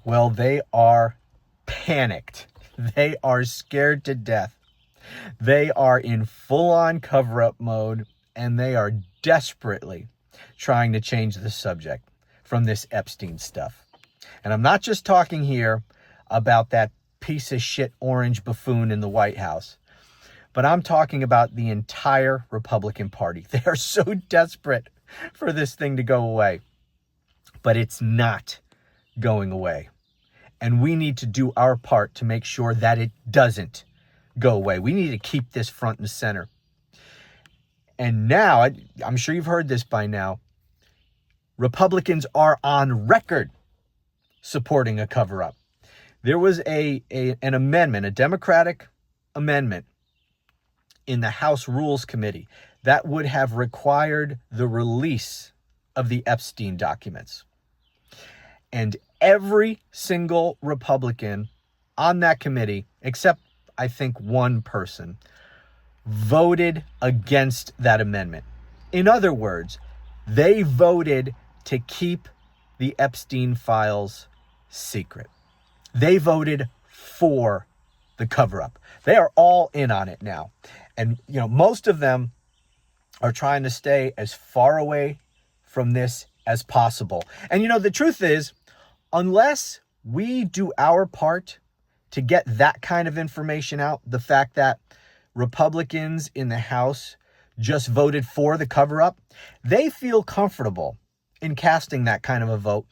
Well, they are panicked. They are scared to death. They are in full-on cover-up mode, and they are desperately trying to change the subject from this Epstein stuff. And I'm not just talking here about that piece of shit Orange Buffoon in the White House, but I'm talking about the entire Republican Party. They are so desperate for this thing to go away, but it's not going away. And we need to do our part to make sure that it doesn't go away. We need to keep this front and center. And now, I'm sure you've heard this by now, Republicans are on record supporting a cover-up. There was an amendment, a Democratic amendment in the House Rules Committee that would have required the release of the Epstein documents. And every single Republican on that committee, except I think one person, voted against that amendment. In other words, they voted to keep the Epstein files secret. They voted for the cover-up. They are all in on it now. And, most of them are trying to stay as far away from this as possible. And, the truth is, unless we do our part to get that kind of information out, the fact that Republicans in the House just voted for the cover-up, they feel comfortable in casting that kind of a vote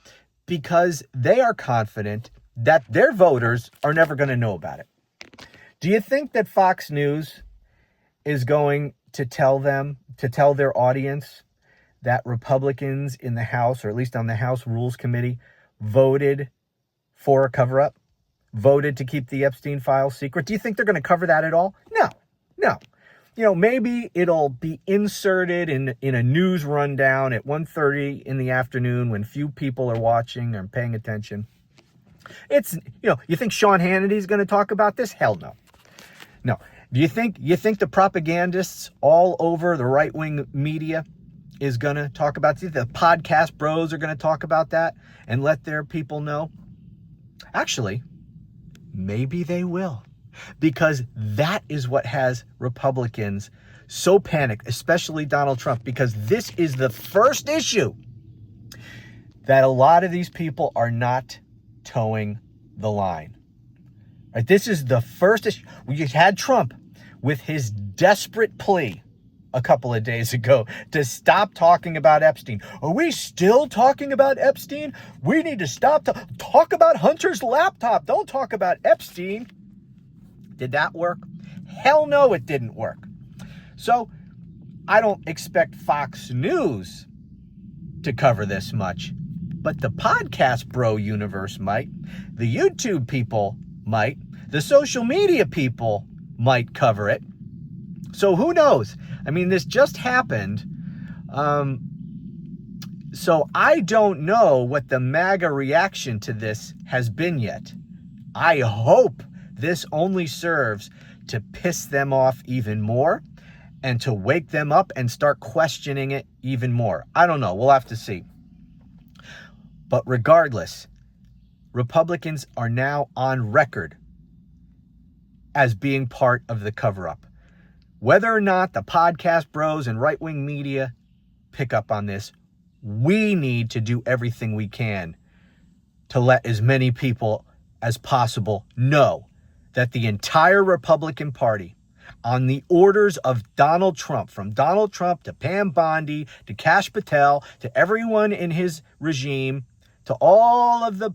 because they are confident that their voters are never going to know about it. Do you think that Fox News is going to tell their audience that Republicans in the House, or at least on the House Rules Committee, voted for a cover-up, voted to keep the Epstein files secret? Do you think they're going to cover that at all? No. Maybe it'll be inserted in a news rundown at 1:30 in the afternoon when few people are watching or paying attention. You think Sean Hannity's going to talk about this? Hell no. No. Do you think the propagandists all over the right-wing media is going to talk about it? The podcast bros are going to talk about that and let their people know? Actually, maybe they will. Because that is what has Republicans so panicked, especially Donald Trump, because this is the first issue that a lot of these people are not towing the line. Right? This is the first issue. We just had Trump with his desperate plea a couple of days ago to stop talking about Epstein. Are we still talking about Epstein? We need to stop talk about Hunter's laptop. Don't talk about Epstein. Did that work? Hell no, it didn't work. So I don't expect Fox News to cover this much, but the podcast bro universe might. The YouTube people might. The social media people might cover it. So who knows? I mean, this just happened. So I don't know what the MAGA reaction to this has been yet. I hope this only serves to piss them off even more and to wake them up and start questioning it even more. I don't know. We'll have to see. But regardless, Republicans are now on record as being part of the cover-up. Whether or not the podcast bros and right-wing media pick up on this, we need to do everything we can to let as many people as possible know that the entire Republican Party, on the orders of Donald Trump, from Donald Trump to Pam Bondi to Kash Patel to everyone in his regime, to all of the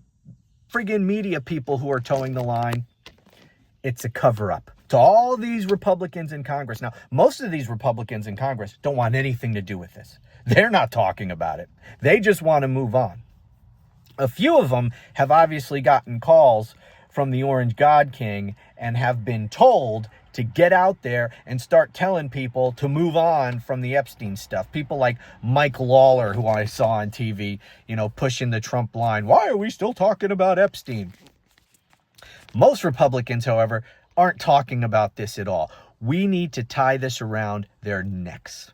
friggin' media people who are towing the line, it's a cover-up. To all these Republicans in Congress. Now, most of these Republicans in Congress don't want anything to do with this. They're not talking about it. They just want to move on. A few of them have obviously gotten calls from the Orange God King and have been told to get out there and start telling people to move on from the Epstein stuff. People like Mike Lawler, who I saw on TV, pushing the Trump line. Why are we still talking about Epstein? Most Republicans, however, aren't talking about this at all. We need to tie this around their necks.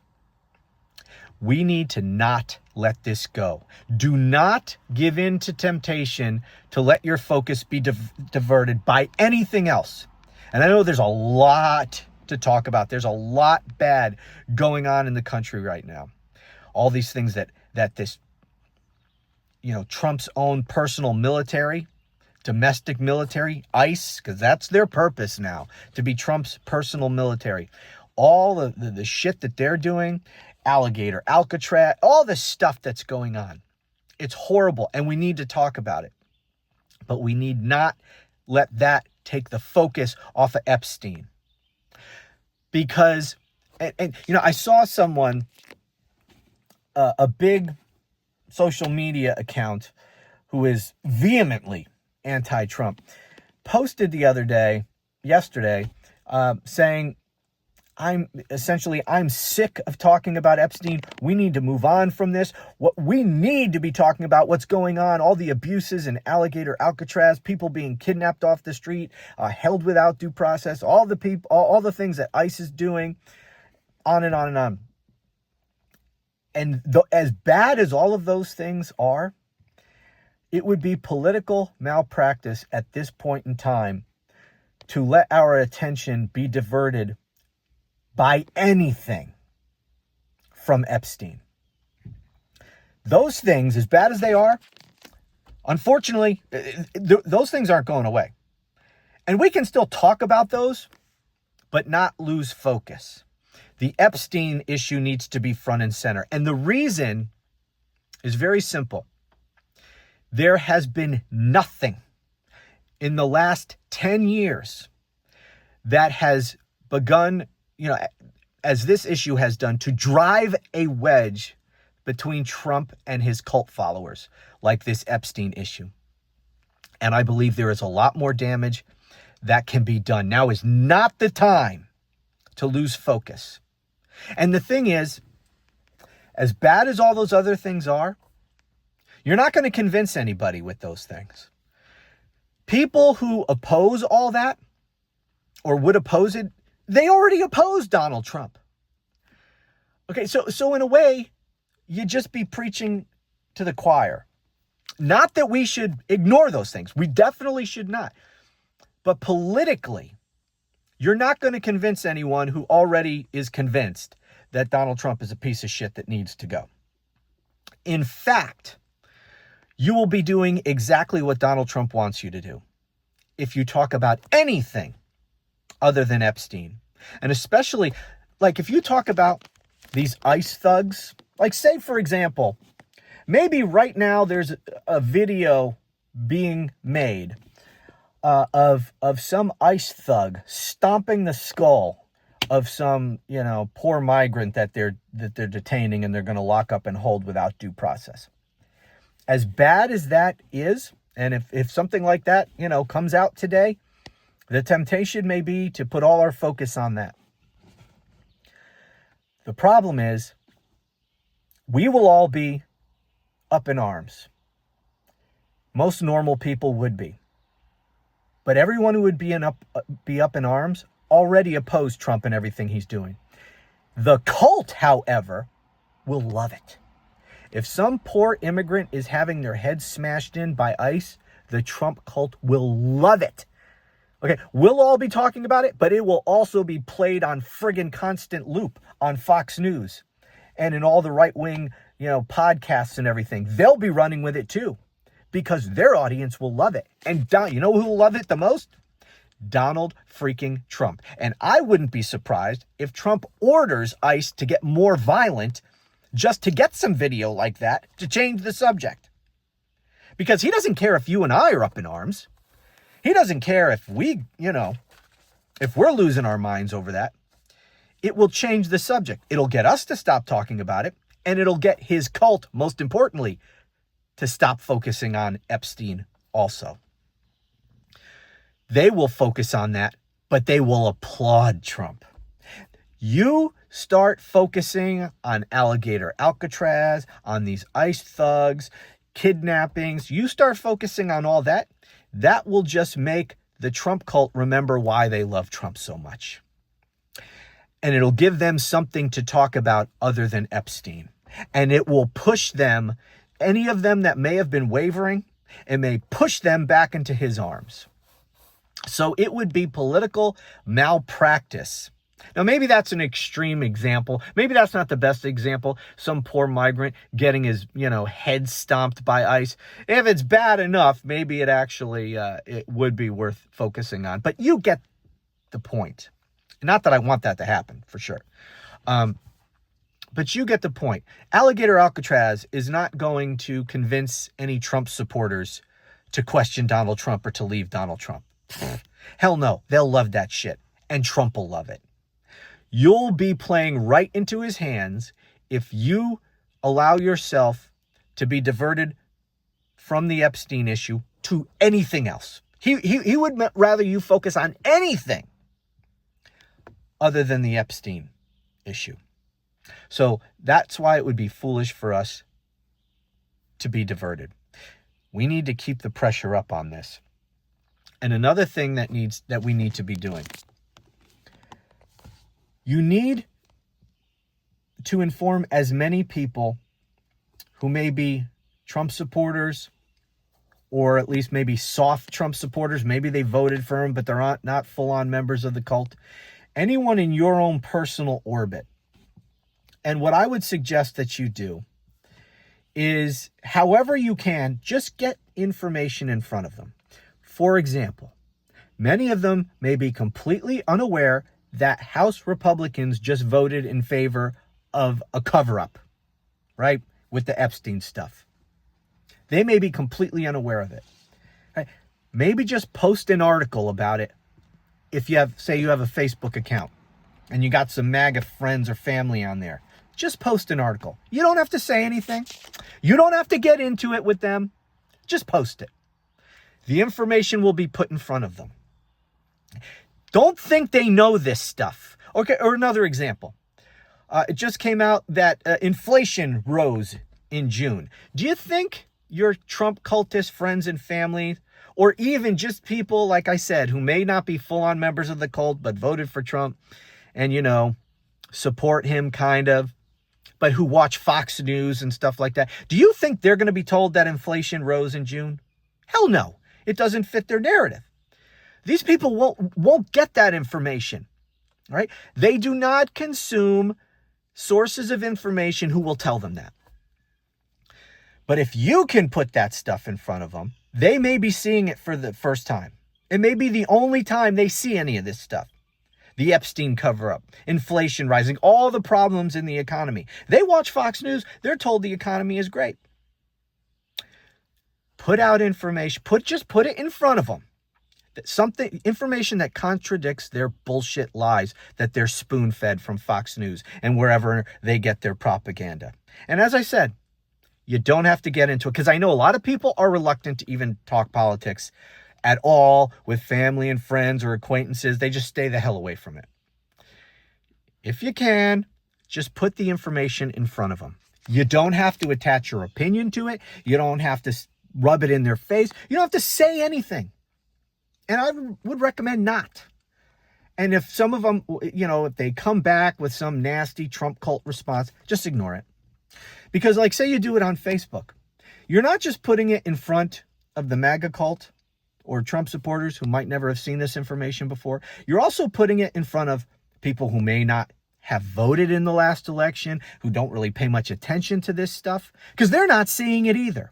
We need to not let this go. Do not give in to temptation to let your focus be diverted by anything else. And I know there's a lot to talk about. There's a lot bad going on in the country right now. All these things that this, Trump's own personal military, domestic military, ICE, because that's their purpose now, to be Trump's personal military. All the shit that they're doing, alligator, Alcatraz, all the stuff that's going on. It's horrible, and we need to talk about it. But we need not let that take the focus off of Epstein. Because, I saw someone, a big social media account who is vehemently anti-Trump, posted yesterday, saying, I'm sick of talking about Epstein. We need to move on from this. What we need to be talking about what's going on, all the abuses in Alligator, Alcatraz, people being kidnapped off the street, held without due process, all the things that ICE is doing, on and on and on. And as bad as all of those things are, it would be political malpractice at this point in time to let our attention be diverted by anything from Epstein. Those things, as bad as they are, unfortunately, those things aren't going away. And we can still talk about those, but not lose focus. The Epstein issue needs to be front and center. And the reason is very simple. There has been nothing in the last 10 years that has begun, as this issue has done, to drive a wedge between Trump and his cult followers, like this Epstein issue. And I believe there is a lot more damage that can be done. Now is not the time to lose focus. And the thing is, as bad as all those other things are, you're not going to convince anybody with those things. People who oppose all that, or would oppose it, they already opposed Donald Trump. Okay, so in a way, you just be preaching to the choir. Not that we should ignore those things. We definitely should not. But politically, you're not going to convince anyone who already is convinced that Donald Trump is a piece of shit that needs to go. In fact, you will be doing exactly what Donald Trump wants you to do if you talk about anything other than Epstein. And especially, like, if you talk about these ICE thugs, like, say, for example, maybe right now there's a video being made of some ICE thug stomping the skull of some, poor migrant that they're detaining and they're going to lock up and hold without due process. As bad as that is, and if something like that, comes out today, the temptation may be to put all our focus on that. The problem is, we will all be up in arms. Most normal people would be. But everyone who would be up in arms already opposed Trump and everything he's doing. The cult, however, will love it. If some poor immigrant is having their head smashed in by ICE, the Trump cult will love it. Okay, we'll all be talking about it, but it will also be played on friggin' constant loop on Fox News and in all the right-wing, podcasts and everything. They'll be running with it too because their audience will love it. And you know who will love it the most? Donald freaking Trump. And I wouldn't be surprised if Trump orders ICE to get more violent just to get some video like that to change the subject. Because he doesn't care if you and I are up in arms. He doesn't care if if we're losing our minds over that. It will change the subject. It'll get us to stop talking about it, and it'll get his cult, most importantly, to stop focusing on Epstein also. They will focus on that, but they will applaud Trump. You start focusing on Alligator, Alcatraz, on these ICE thugs, kidnappings. You start focusing on all that. That will just make the Trump cult remember why they love Trump so much. And it'll give them something to talk about other than Epstein. And it will push them, any of them that may have been wavering, it may push them back into his arms. So it would be political malpractice. Now, maybe that's an extreme example. Maybe that's not the best example. Some poor migrant getting his, head stomped by ICE. If it's bad enough, maybe it actually, it would be worth focusing on. But you get the point. Not that I want that to happen, for sure. But you get the point. Alligator Alcatraz is not going to convince any Trump supporters to question Donald Trump or to leave Donald Trump. Hell no. They'll love that shit. And Trump will love it. You'll be playing right into his hands if you allow yourself to be diverted from the Epstein issue to anything else. He would rather you focus on anything other than the Epstein issue. So that's why it would be foolish for us to be diverted. We need to keep the pressure up on this. And another thing that we need to be doing, you need to inform as many people who may be Trump supporters, or at least maybe soft Trump supporters. Maybe they voted for him, but they're not full-on members of the cult. Anyone in your own personal orbit. And what I would suggest that you do is, however you can, just get information in front of them. For example, many of them may be completely unaware that House Republicans just voted in favor of a cover-up, right, with the Epstein stuff. They may be completely unaware of it. Right? Maybe just post an article about it if you have a Facebook account and you got some MAGA friends or family on there. Just post an article. You don't have to say anything. You don't have to get into it with them. Just post it. The information will be put in front of them. Don't think they know this stuff. Okay, or another example. It just came out that inflation rose in June. Do you think your Trump cultist friends and family, or even just people, like I said, who may not be full-on members of the cult but voted for Trump and, support him kind of, but who watch Fox News and stuff like that, do you think they're going to be told that inflation rose in June? Hell no. It doesn't fit their narrative. These people won't get that information, right? They do not consume sources of information who will tell them that. But if you can put that stuff in front of them, they may be seeing it for the first time. It may be the only time they see any of this stuff. The Epstein cover-up, inflation rising, all the problems in the economy. They watch Fox News. They're told the economy is great. Put out information. Just put it in front of them. Information that contradicts their bullshit lies that they're spoon-fed from Fox News and wherever they get their propaganda. And as I said, you don't have to get into it, because I know a lot of people are reluctant to even talk politics at all with family and friends or acquaintances. They just stay the hell away from it. If you can, just put the information in front of them. You don't have to attach your opinion to it. You don't have to rub it in their face. You don't have to say anything. And I would recommend not. And if some of them, if they come back with some nasty Trump cult response, just ignore it. Because say you do it on Facebook. You're not just putting it in front of the MAGA cult or Trump supporters who might never have seen this information before. You're also putting it in front of people who may not have voted in the last election, who don't really pay much attention to this stuff, because they're not seeing it either.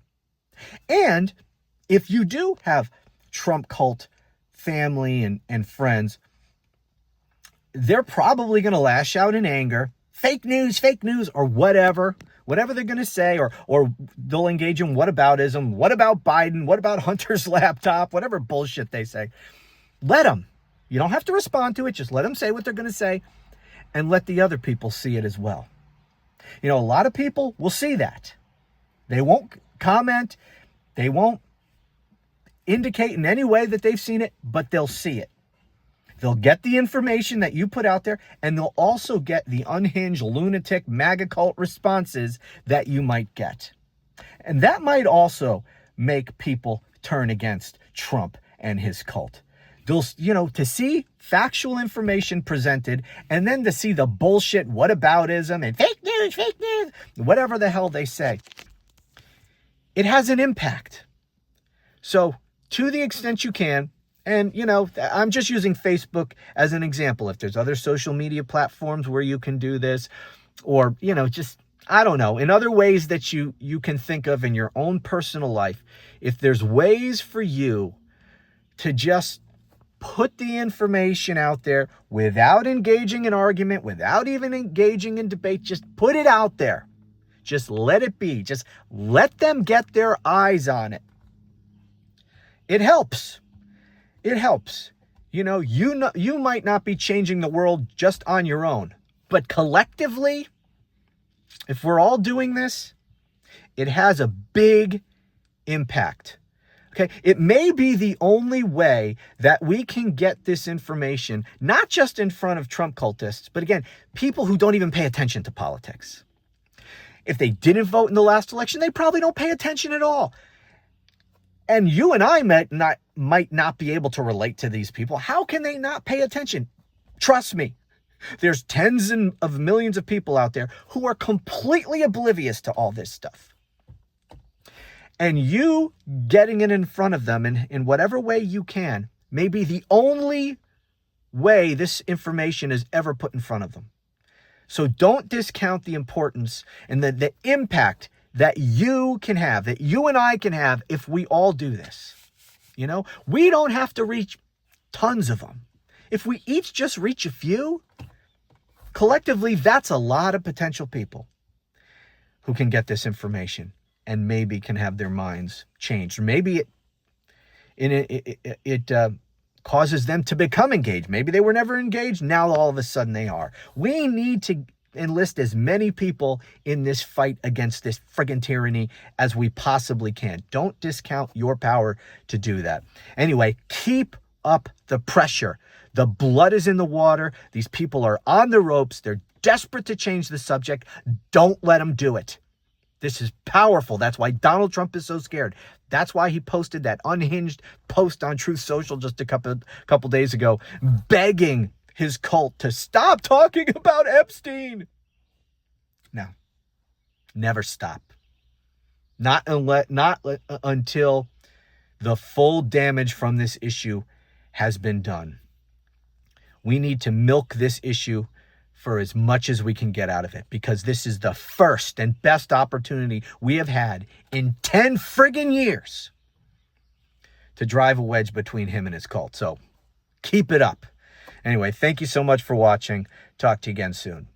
And if you do have Trump cult family and friends, they're probably going to lash out in anger. Fake news, or whatever they're going to say, or they'll engage in whataboutism. What about Biden? What about Hunter's laptop? Whatever bullshit they say. Let them. You don't have to respond to it. Just let them say what they're going to say, and let the other people see it as well. A lot of people will see that. They won't comment. They won't indicate in any way that they've seen it, but they'll see it. They'll get the information that you put out there, and they'll also get the unhinged, lunatic, MAGA cult responses that you might get. And that might also make people turn against Trump and his cult. They'll, to see factual information presented and then to see the bullshit whataboutism and fake news, whatever the hell they say. It has an impact. So to the extent you can, and, I'm just using Facebook as an example. If there's other social media platforms where you can do this, or, just, I don't know, in other ways that you can think of in your own personal life, if there's ways for you to just put the information out there without engaging in argument, without even engaging in debate, just put it out there. Just let it be. Just let them get their eyes on it. It helps. It helps. You might not be changing the world just on your own, but collectively, if we're all doing this, it has a big impact. Okay, it may be the only way that we can get this information, not just in front of Trump cultists, but again, people who don't even pay attention to politics. If they didn't vote in the last election, they probably don't pay attention at all. And you and I might not be able to relate to these people. How can they not pay attention? Trust me, there's tens of millions of people out there who are completely oblivious to all this stuff. And you getting it in front of them in whatever way you can may be the only way this information is ever put in front of them. So don't discount the importance and the impact that you can have, that you and I can have if we all do this. We don't have to reach tons of them. If we each just reach a few, collectively, that's a lot of potential people who can get this information and maybe can have their minds changed. Maybe it causes them to become engaged. Maybe they were never engaged. Now all of a sudden they are. We need to enlist as many people in this fight against this friggin' tyranny as we possibly can. Don't discount your power to do that. Anyway, keep up the pressure. The blood is in the water. These people are on the ropes. They're desperate to change the subject. Don't let them do it. This is powerful. That's why Donald Trump is so scared. That's why he posted that unhinged post on Truth Social just a couple days ago, begging his cult to stop talking about Epstein. No, never stop. Not until the full damage from this issue has been done. We need to milk this issue for as much as we can get out of it, because this is the first and best opportunity we have had in 10 friggin' years to drive a wedge between him and his cult. So keep it up. Anyway, thank you so much for watching. Talk to you again soon.